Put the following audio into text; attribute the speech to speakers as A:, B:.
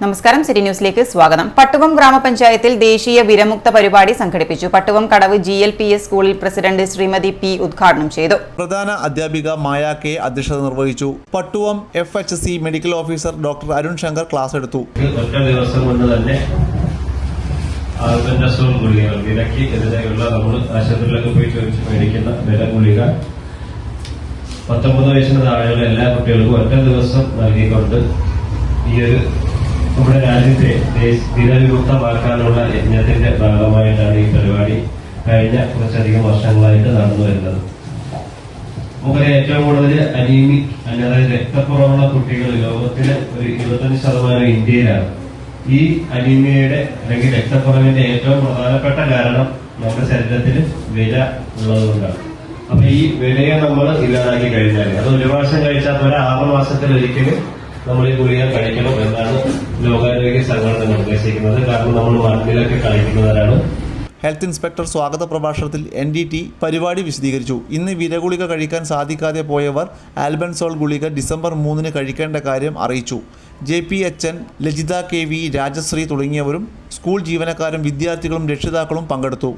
A: നമസ്കാരം, സിറ്റി ന്യൂസിലേക്ക് സ്വാഗതം. പട്ടുവം ഗ്രാമപഞ്ചായത്തിൽ ദേശീയ വിരമുക്ത പരിപാടി സംഘടിപ്പിച്ചു. പട്ടുവം കടവ് GLPS സ്കൂളിൽ പ്രസിഡന്റ് ശ്രീമതി P ഉദ്ഘാടനം ചെയ്തു.
B: പ്രധാന അധ്യാപിക മായ K അധ്യക്ഷത നിർവഹിച്ചു. Pattuvam FHC medical officer doctor Arun Shankar class എടുത്തു.
C: ഒറ്റ ദിവസം കൊണ്ട് തന്നെ വിലക്ക് എതിരെയുള്ള നമ്മൾ ആശുപത്രിയിലൊക്കെ പോയി ചോദിച്ച് മേടിക്കുന്ന വില ഗുളിക 19 വയസ്സിന് താഴെയുള്ള എല്ലാ കുട്ടികൾക്കും ഒറ്റ ദിവസം നൽകിക്കൊണ്ട് ഈ ഒരു നമ്മുടെ രാജ്യത്തെ ദിനവിമുക്തമാക്കാനുള്ള യജ്ഞത്തിന്റെ ഭാഗമായിട്ടാണ് ഈ പരിപാടി കഴിഞ്ഞ കുറച്ചധികം വർഷങ്ങളായിട്ട് നടന്നു വരുന്നത്. നമുക്കറിയാം, ഏറ്റവും കൂടുതൽ അനീമിക് അതായത് രക്തക്കുറവുള്ള കുട്ടികൾ ലോകത്തിലെ ഒരു 25% ഇന്ത്യയിലാണ്. ഈ അനീമിയയുടെ അല്ലെങ്കിൽ രക്തക്കുറവിന്റെ ഏറ്റവും പ്രധാനപ്പെട്ട കാരണം നമ്മുടെ ശരീരത്തിൽ വില ഉള്ളതുകൊണ്ടാണ്. അപ്പൊ ഈ വിലയെ നമ്മൾ ഇല്ലാതാക്കി കഴിഞ്ഞാൽ അത് ഒരു പ്രാവശ്യം കഴിച്ചാൽ പോലെ 6 മാസത്തിൽ ഒരിക്കലും നമ്മൾ ഈ ഗുളിക കഴിക്കണം എന്നാണ് ലോകാരോഗ്യ സംഘടന നിർദ്ദേശിക്കുന്നത്. കാരണം നമ്മൾ മണ്ണിലൊക്കെ കളിക്കുന്നവരാണ്.
B: ഹെൽത്ത് ഇൻസ്പെക്ടർ സ്വാഗത പ്രഭാഷണത്തിൽ NDT പരിപാടി വിശദീകരിച്ചു. ഇന്ന് വിരഗുളിക കഴിക്കാൻ സാധിക്കാതെ പോയവർ ആൽബൻസോൾ ഗുളിക ഡിസംബർ 3 കഴിക്കേണ്ട കാര്യം അറിയിച്ചു. JPHN, ലജിത KV, രാജശ്രീ തുടങ്ങിയവരും സ്കൂൾ ജീവനക്കാരും വിദ്യാർത്ഥികളും രക്ഷിതാക്കളും പങ്കെടുത്തു.